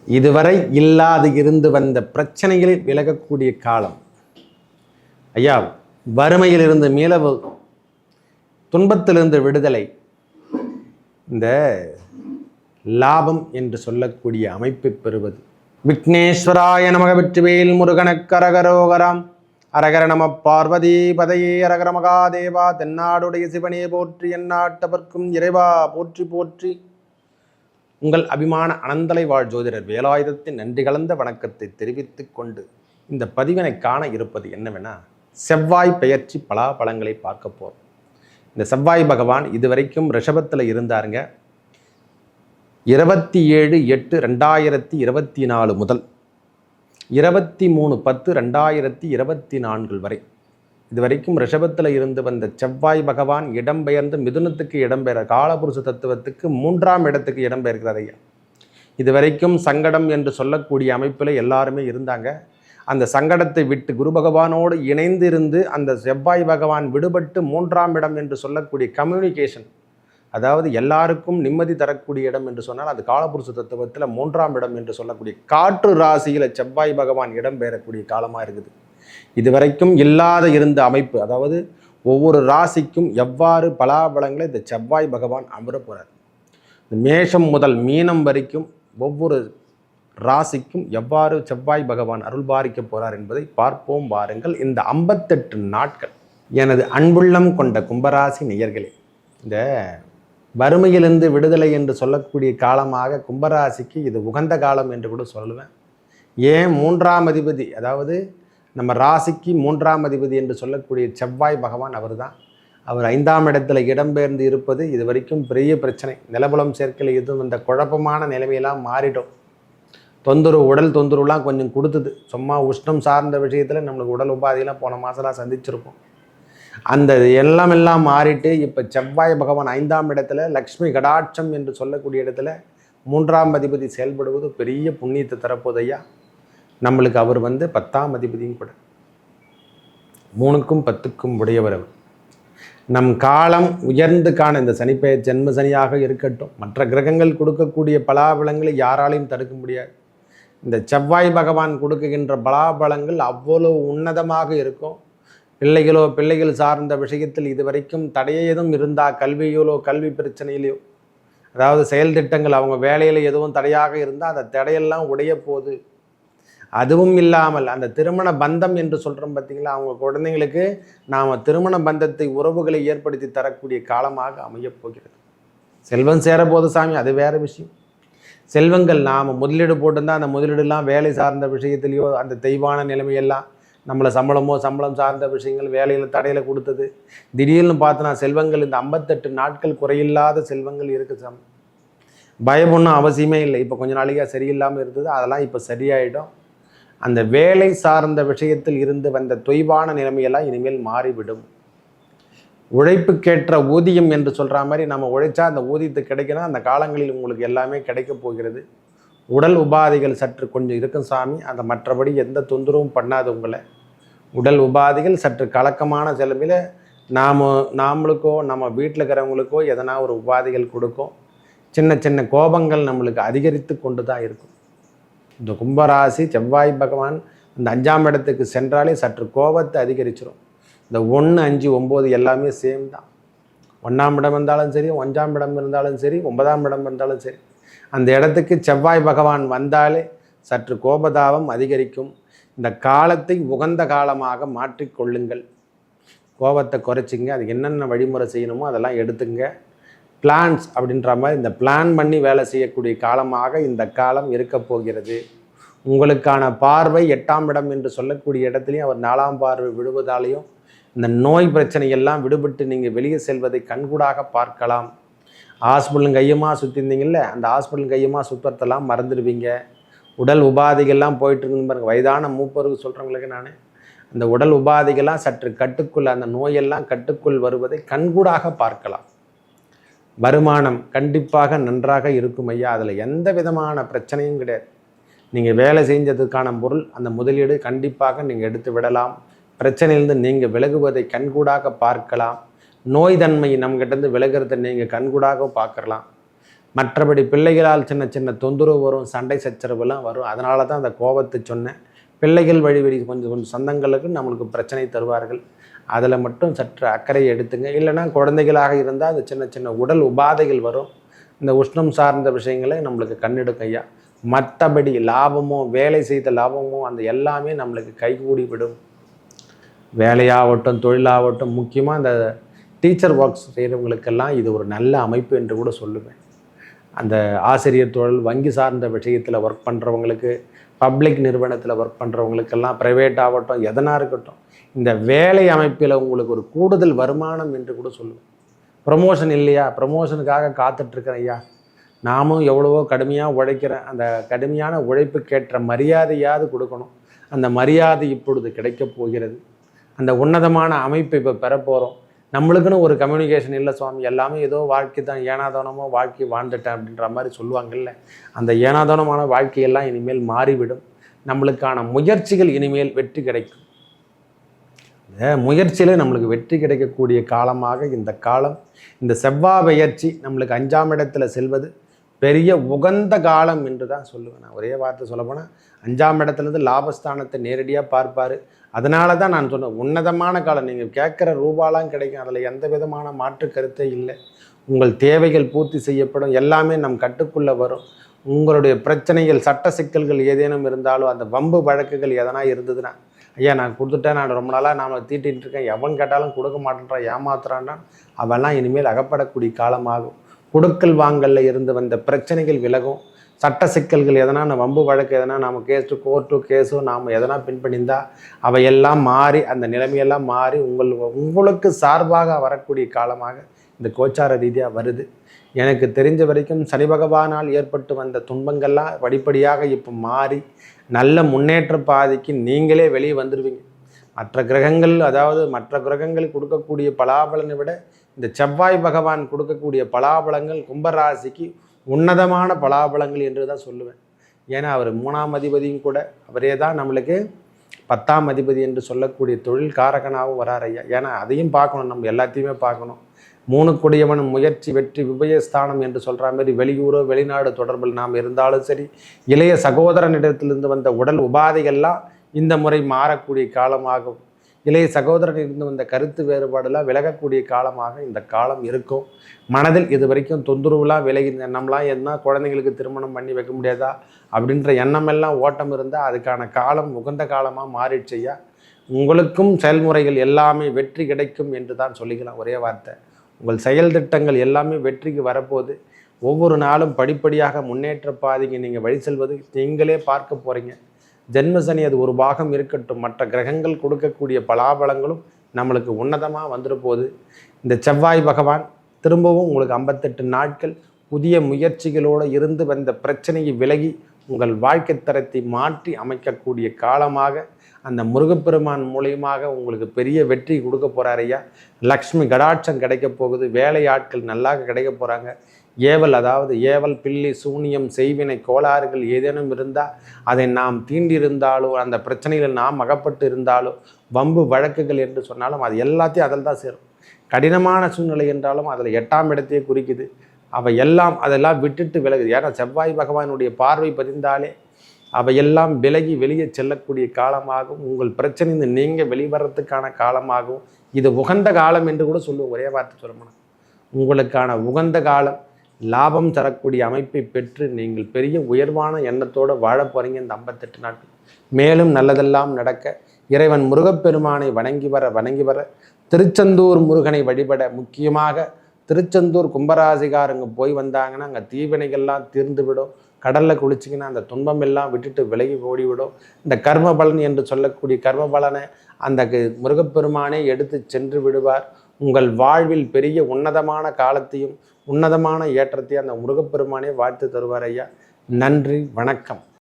இதுவரை இல்லாது இருந்து வந்த பிரச்சனைகளில் விலகக்கூடிய காலம். ஐயா, வறுமையிலிருந்து மீளவு, துன்பத்திலிருந்து விடுதலை, இந்த லாபம் என்று சொல்லக்கூடிய அமைப்பை பெறுவது. விக்னேஸ்வராய நமக, வெற்றிவேல் முருகனுக்கு அரகரோகராம். அரகர நம பார்வதி பதையே, அரகர மகாதேவா. தென்னாடுடைய சிவனே போற்றி, எந்நாட்டவர்க்கும் இறைவா போற்றி போற்றி. உங்கள் அபிமான அனந்தலை வாழ் ஜோதிடர் வேலாயுதத்தின் நன்றி கலந்த வணக்கத்தை தெரிவித்துக் கொண்டு இந்த பதிவினை காண இருப்பது என்னவென்னா, செவ்வாய் பெயர்ச்சி பலாபலங்களை பார்க்க போகிறோம். இந்த செவ்வாய் பகவான் இதுவரைக்கும் ரிஷபத்தில் இருந்தாருங்க. 27/8/2024 முதல் 23/10/2024 வரை இதுவரைக்கும் ரிஷபத்தில் இருந்து வந்த செவ்வாய் பகவான் இடம்பெயர்ந்து மிதுனத்துக்கு இடம்பெயர, காலபுருஷ தத்துவத்துக்கு 3ஆம் இடத்துக்கு இடம்பெயர்கிறார் ஐயா. இதுவரைக்கும் சங்கடம் என்று சொல்லக்கூடிய அமைப்பில் எல்லாருமே இருந்தாங்க. அந்த சங்கடத்தை விட்டு குரு பகவானோடு இணைந்து இருந்து அந்த செவ்வாய் பகவான் விடுபட்டு 3ஆம் இடம் என்று சொல்லக்கூடிய கம்யூனிகேஷன், அதாவது எல்லாருக்கும் நிம்மதி தரக்கூடிய இடம் என்று சொன்னால் அது காலபுருஷ தத்துவத்தில் 3ஆம் இடம் என்று சொல்லக்கூடிய காற்று ராசியில் செவ்வாய் பகவான் இடம்பெயரக்கூடிய காலமாக இருக்குது. இதுவரைக்கும் இல்லாத இருந்த அமைப்பு, அதாவது ஒவ்வொரு ராசிக்கும் எவ்வாறு பலாபலங்களை இந்த செவ்வாய் பகவான் அமர போகிறார். இந்த மேஷம் முதல் மீனம் வரைக்கும் ஒவ்வொரு ராசிக்கும் எவ்வாறு செவ்வாய் பகவான் அருள் பாரிக்க போகிறார் என்பதை பார்ப்போம் வாருங்கள். இந்த 58 நாட்கள் எனது அன்புள்ளம் கொண்ட கும்பராசி நேயர்களே, இந்த வறுமையிலிருந்து விடுதலை என்று சொல்லக்கூடிய காலமாக கும்பராசிக்கு இது உகந்த காலம் என்று கூட சொல்லுவேன். ஏன் 3ஆம் அதிபதி, அதாவது நம்ம ராசிக்கு 3ஆம் அதிபதி என்று சொல்லக்கூடிய செவ்வாய் பகவான் அவர் தான். அவர் 5ஆம் இடத்துல இடம்பெயர்ந்து இருப்பது இது வரைக்கும் பெரிய பிரச்சனை. நிலபுலம் சேர்க்கலை எதுவும் இந்த குழப்பமான நிலைமையெல்லாம் மாறிடும். தொந்தரவு, உடல் தொந்தரவுலாம் கொஞ்சம் கொடுத்தது. சும்மா உஷ்ணம் சார்ந்த விஷயத்தில் நம்மளுக்கு உடல் உபாதியெல்லாம் போன மாதம்லாம் சந்திச்சிருப்போம். அந்த எல்லாம் மாறிட்டு இப்போ செவ்வாய் பகவான் 5ஆம் இடத்துல லக்ஷ்மி கடாட்சம் என்று சொல்லக்கூடிய இடத்துல 3ஆம் அதிபதி செயல்படுவது பெரிய புண்ணியத்தை தரப்போதையா. நம்மளுக்கு அவர் 10ஆம் அதிபதியும் கூட, 3க்கும் 10க்கும் உடையவர் அவர். நம் காலம் உயர்ந்து காண இந்த சனிப்பெயர் ஜென்ம சனியாக இருக்கட்டும், மற்ற கிரகங்கள் கொடுக்கக்கூடிய பலாபலங்களை யாராலையும் தடுக்க முடியாது. இந்த செவ்வாய் பகவான் கொடுக்குகின்ற பலாபலங்கள் அவ்வளவு உன்னதமாக இருக்கும். பிள்ளைகள் சார்ந்த விஷயத்தில் இதுவரைக்கும் தடையேதும் இருந்தால், கல்வியிலோ கல்வி பிரச்சனையிலையோ, அதாவது செயல் திட்டங்கள் அவங்க வேலையில் எதுவும் தடையாக இருந்தால் அந்த தடையெல்லாம் உடைய போகுது. அதுவும் இல்லாமல் அந்த திருமண பந்தம் என்று சொல்கிறோம் பார்த்தீங்களா, அவங்க குழந்தைங்களுக்கு நாம் திருமண பந்தத்தை, உறவுகளை ஏற்படுத்தி தரக்கூடிய காலமாக அமையப் போகிறது. செல்வம் சேரபோது சாமி, அது வேறு விஷயம். செல்வங்கள் நாம் முதலீடு போட்டிருந்தால் அந்த முதலீடுலாம் வேலை சார்ந்த விஷயத்திலையோ, அந்த தெய்வான நிலைமையெல்லாம் நம்மளை சம்பளம் சார்ந்த விஷயங்கள் வேலையில் தடையில் கொடுத்தது. திடீர்னு பார்த்தோன்னா செல்வங்கள் இந்த 58 நாட்கள் குறையில்லாத செல்வங்கள் இருக்குது சாமி. பயம் ஒன்றும் அவசியமே இல்லை. இப்போ கொஞ்ச நாளைக்காக சரியில்லாமல் இருந்தது, அதெல்லாம் இப்போ சரியாயிடும். அந்த வேலை சார்ந்த விஷயத்தில் இருந்து வந்த தொய்வான நிலைமையெல்லாம் இனிமேல் மாறிவிடும். உழைப்புக்கேற்ற ஊதியம் என்று சொல்கிற மாதிரி நம்ம உழைச்சா அந்த ஊதியத்தை கிடைக்கணும். அந்த காலங்களில் உங்களுக்கு எல்லாமே கிடைக்க போகிறது. உடல் உபாதைகள் சற்று கொஞ்சம் இருக்கும் சாமி, அந்த மற்றபடி எந்த தொந்தரவும் பண்ணாது உங்களை. உடல் உபாதைகள் சற்று கலக்கமான செலவில் நாமளுக்கோ நம்ம வீட்டில் இருக்கிறவங்களுக்கோ எதனா ஒரு உபாதைகள் கொடுக்கும். சின்ன சின்ன கோபங்கள் நம்மளுக்கு அதிகரித்து கொண்டு தான் இருக்கும். இந்த கும்பராசி செவ்வாய் பகவான் அந்த 5ஆம் இடத்துக்கு சென்றாலே சற்று கோபத்தை அதிகரிச்சிடும். இந்த 1, 5, 9 எல்லாமே சேம் தான். 1ஆம் இடம் இருந்தாலும் சரி, 5ஆம் இடம் இருந்தாலும் சரி, 9ஆம் இடம் இருந்தாலும் சரி, அந்த இடத்துக்கு செவ்வாய் பகவான் வந்தாலே சற்று கோபதாபம் அதிகரிக்கும். இந்த காலத்தை உகந்த காலமாக மாற்றிக்கொள்ளுங்கள். கோபத்தை குறைச்சிங்க. அதுக்கு என்னென்ன வழிமுறை செய்யணுமோ அதெல்லாம் எடுத்துங்க. பிளான்ஸ் அப்படின்ற மாதிரி இந்த பிளான் பண்ணி வேலை செய்யக்கூடிய காலமாக இந்த காலம் இருக்க போகிறது. உங்களுக்கான பார்வை 8ஆம் இடம் என்று சொல்லக்கூடிய இடத்துலையும் அவர் 4ஆம் பார்வை விடுவதாலையும் இந்த நோய் பிரச்சனையெல்லாம் விடுபட்டு நீங்கள் வெளியே செல்வதை கண்கூடாக பார்க்கலாம். ஹாஸ்பிட்டலும் கையமாக சுற்றிருந்தீங்கல்ல, அந்த ஹாஸ்பிட்டலும் கையமாக சுற்றத்தெல்லாம் மறந்துடுவீங்க. உடல் உபாதைகள்லாம் போயிட்டு இருக்குன்னு பாருங்க. வயதான மூப்பருக்கு சொல்கிறவங்களுக்கு நான் அந்த உடல் உபாதைகள்லாம் சற்று கட்டுக்குள், அந்த நோயெல்லாம் கட்டுக்குள் வருவதை கண்கூடாக பார்க்கலாம். வருமானம் கண்டிப்பாக நன்றாக இருக்கும் ஐயா. அதில் எந்த விதமான பிரச்சனையும் கிடையாது. நீங்கள் வேலை செஞ்சதுக்கான பொருள், அந்த முதலீடு கண்டிப்பாக நீங்கள் எடுத்து விடலாம். பிரச்சனையிலிருந்து நீங்கள் விலகுவதை கண்கூடாக பார்க்கலாம். நோய் தன்மை நம்மகிட்டேருந்து விலகிறத நீங்கள் கண்கூடாக பார்க்கலாம். மற்றபடி பிள்ளைகளால் சின்ன சின்ன தொந்தரவு வரும், சண்டை சச்சரவுலாம் வரும். அதனால தான் அந்த கோபத்தை சொன்னேன். பிள்ளைகள் வழி கொஞ்சம் சொந்தங்களுக்கு நம்மளுக்கு பிரச்சனை தருவார்கள். அதில் மட்டும் சற்று அக்கறை எடுத்துங்க. இல்லைன்னா குழந்தைகளாக இருந்தால் அது சின்ன சின்ன உடல் உபாதைகள் வரும். இந்த உஷ்ணம் சார்ந்த விஷயங்களை நம்மளுக்கு கண்ணெடுக்கும் ஐயா. மற்றபடி லாபமோ, வேலை செய்த லாபமோ, அந்த எல்லாமே நம்மளுக்கு கைகூடி விடும். வேலையாகட்டும், தொழிலாகட்டும், முக்கியமாக இந்த டீச்சர் ஒர்க்ஸ் செய்கிறவங்களுக்கெல்லாம் இது ஒரு நல்ல அமைப்பு என்று கூட சொல்லுவேன். அந்த ஆசிரியர் தொழில், வங்கி சார்ந்த விஷயத்தில் ஒர்க் பண்ணுறவங்களுக்கு, பப்ளிக் நிறுவனத்தில் ஒர்க் பண்ணுறவங்களுக்கெல்லாம், ப்ரைவேட் ஆகட்டும், எதனா இருக்கட்டும், இந்த வேலை அமைப்பில் உங்களுக்கு ஒரு கூடுதல் வருமானம் என்று கூட சொல்லுவேன். ப்ரமோஷன் இல்லையா, ப்ரமோஷனுக்காக காத்துட்ருக்கிறேன் ஐயா, நாமும் எவ்வளவோ கடுமையாக உழைக்கிறேன், அந்த கடுமையான உழைப்புக்கேற்ற மரியாதையாவது கொடுக்கணும். அந்த மரியாதை இப்பொழுது கிடைக்கப் போகிறது. அந்த உன்னதமான அமைப்பை இப்போ பெறப்போகிறோம். நம்மளுக்குன்னு ஒரு கம்யூனிகேஷன் இல்லை சுவாமி, எல்லாமே ஏதோ வாழ்க்கை தான், ஏனாதானமோ வாழ்க்கை வாழ்ந்துட்டேன் அப்படின்ற மாதிரி சொல்லுவாங்கல்ல, அந்த ஏனாதானமான வாழ்க்கையெல்லாம் இனிமேல் மாறிவிடும். நம்மளுக்கான முயற்சிகள் இனிமேல் வெற்றி கிடைக்கும். இந்த முயற்சியில் நம்மளுக்கு வெற்றி கிடைக்கக்கூடிய காலமாக இந்த காலம். இந்த செவ்வாய் பெயர்ச்சி நம்மளுக்கு 5ஆம் இடத்துல செல்வது பெரிய உகந்த காலம் என்று தான் சொல்லுவேன். நான் ஒரே வார்த்தை சொல்லப்போனால் 5ஆம் இடத்துலேருந்து லாபஸ்தானத்தை நேரடியாக பார்ப்பார். அதனால தான் நான் சொன்னேன், உன்னதமான காலம். நீங்கள் கேட்குற ரூபாலாம் கிடைக்கும், அதில் எந்த விதமான மாற்று கருத்தே இல்லை. உங்கள் தேவைகள் பூர்த்தி செய்யப்படும், எல்லாமே நம் கட்டுக்குள்ளே வரும். உங்களுடைய பிரச்சனைகள், சட்ட சிக்கல்கள் ஏதேனும் இருந்தாலும், அந்த வம்பு வழக்குகள் எதனா இருந்ததுன்னா, ஐயா நான் கொடுத்துட்டேன், நான் ரொம்ப நாளாக நான் தீட்டிகிட்டு இருக்கேன், எவன் கேட்டாலும் கொடுக்க மாட்டேன்றான், ஏமாத்துறான்னா, அவெல்லாம் இனிமேல் அகப்படக்கூடிய காலமாகும். கொடுக்கல் வாங்கலில் இருந்து வந்த பிரச்சனைகள் விலகும். சட்ட சிக்கல்கள் எதனா, வம்பு வழக்கு எதனா, நாம் கோர்ட்டு கேஸோ நாம் எதனா பின்பற்றிந்தால் அவையெல்லாம் மாறி, அந்த நிலைமையெல்லாம் மாறி உங்களுக்கு சார்பாக வரக்கூடிய காலமாக இந்த கோச்சார ரீதியாக வருது. எனக்கு தெரிஞ்ச வரைக்கும் சனி பகவானால் ஏற்பட்டு வந்த துன்பங்கள்லாம் படிப்படியாக இப்போ மாறி நல்ல முன்னேற்ற பாதைக்கு நீங்களே வெளியே வந்துடுவீங்க. மற்ற கிரகங்கள், அதாவது மற்ற கிரகங்கள் கொடுக்கக்கூடிய பலாபலனை விட இந்த செவ்வாய் பகவான் கொடுக்கக்கூடிய பலாபலங்கள் கும்பராசிக்கு உன்னதமான பலாபலங்கள் என்று தான் சொல்லுவேன். ஏன்னா அவர் 3ஆம் அதிபதியும் கூட, அவரே தான் நம்மளுக்கு 10ஆம் அதிபதி என்று சொல்லக்கூடிய தொழில் காரகனாகவும் வரார் ஐயா. ஏன்னா அதையும் பார்க்கணும், நம்ம எல்லாத்தையுமே பார்க்கணும். 3 கொடியவன் முயற்சி வெற்றி விபயஸ்தானம் என்று சொல்கிற மாதிரி வெளியூரோ வெளிநாடு தொடர்பில் நாம் இருந்தாலும் சரி, இளைய சகோதரனிடத்திலிருந்து வந்த உடல் உபாதைகள்லாம் இந்த முறை மாறக்கூடிய காலமாகும். இளைய சகோதரன் இருந்து வந்த கருத்து வேறுபாடெல்லாம் விலகக்கூடிய காலமாக இந்த காலம் இருக்கும். மனதில் இது வரைக்கும் தொந்தரவுலாம் விலகி, நம்மளாம் என்ன குழந்தைங்களுக்கு திருமணம் பண்ணி வைக்க முடியாதா அப்படின்ற எண்ணமெல்லாம் ஓட்டம் இருந்தால் அதுக்கான காலம் உகந்த காலமாக மாறிடுச்சையா. உங்களுக்கும் செயல்முறைகள் எல்லாமே வெற்றி கிடைக்கும் என்று தான் சொல்லிக்கலாம். ஒரே வார்த்தை, உங்கள் செயல் திட்டங்கள் எல்லாமே வெற்றிக்கு வரப்போகுது. ஒவ்வொரு நாளும் படிப்படியாக முன்னேற்ற பாதைக்கு நீங்கள் வழி செல்வது நீங்களே பார்க்க போகிறீங்க. ஜென்மசனி அது ஒரு பாகம் இருக்கட்டும், மற்ற கிரகங்கள் கொடுக்கக்கூடிய பலாபலங்களும் நம்மளுக்கு உன்னதமாக வந்துட போகுது. இந்த செவ்வாய் பகவான் திரும்பவும் உங்களுக்கு 58 நாட்கள் புதிய முயற்சிகளோடு இருந்து வந்த பிரச்சனையை விலகி உங்கள் வாழ்க்கை தரத்தை மாற்றி அமைக்கக்கூடிய காலமாக அந்த முருகப்பெருமான் மூலியமாக உங்களுக்கு பெரிய வெற்றி கொடுக்க போகிறாரையா. லக்ஷ்மி கடாட்சம் கிடைக்க போகுது. வேலை ஆட்கள் நல்லா கிடைக்க போகிறாங்க. ஏவல், அதாவது ஏவல், பில்லி, சூனியம், செய்வினை கோளாறுகள் ஏதேனும் இருந்தால், அதை நாம் தீண்டியிருந்தாலோ, அந்த பிரச்சனையில் நாம் அகப்பட்டு இருந்தாலோ, வம்பு வழக்குகள் என்று சொன்னாலும் அது எல்லாத்தையும் அதில் தான் சேரும். கடினமான சூழ்நிலை என்றாலும் அதில் 8ஆம் இடத்தையே குறிக்குது. அதெல்லாம் விட்டுட்டு விலகுது. ஏன்னா செவ்வாய் பகவானுடைய பார்வை பதிந்தாலே அவையெல்லாம் விலகி வெளியே செல்லக்கூடிய காலமாகவும், உங்கள் பிரச்சனை நீங்கள் வெளிவரத்துக்கான காலமாகவும் இது உகந்த காலம் என்று கூட சொல்லுவோம். ஒரே வார்த்தை சொல்லணும், உங்களுக்கான உகந்த காலம். லாபம் தரக்கூடிய அமைப்பை பெற்று நீங்கள் பெரிய உயர்வான எண்ணத்தோடு வாழ போகிறீங்க இந்த 58 நாட்கள். மேலும் நல்லதெல்லாம் நடக்க இறைவன் முருகப்பெருமானை வணங்கி வர திருச்செந்தூர் முருகனை வழிபட, முக்கியமாக திருச்செந்தூர் கும்பராசிகாரங்க போய் வந்தாங்கன்னா அங்கே தீவினைகள்லாம் தீர்ந்து விடும். கடலில் குளிச்சிங்கன்னா அந்த துன்பம் எல்லாம் விட்டுட்டு விலகி ஓடிவிடும். இந்த கர்ம பலன் என்று சொல்லக்கூடிய கர்ம பலனை அந்த முருகப்பெருமானே எடுத்து சென்று விடுவார். உங்கள் வாழ்வில் பெரிய உன்னதமான காலத்தையும் உன்னதமான ஏற்றத்தையும் அந்த முருகப்பெருமானே வாழ்த்து தருவார் ஐயா. நன்றி, வணக்கம்.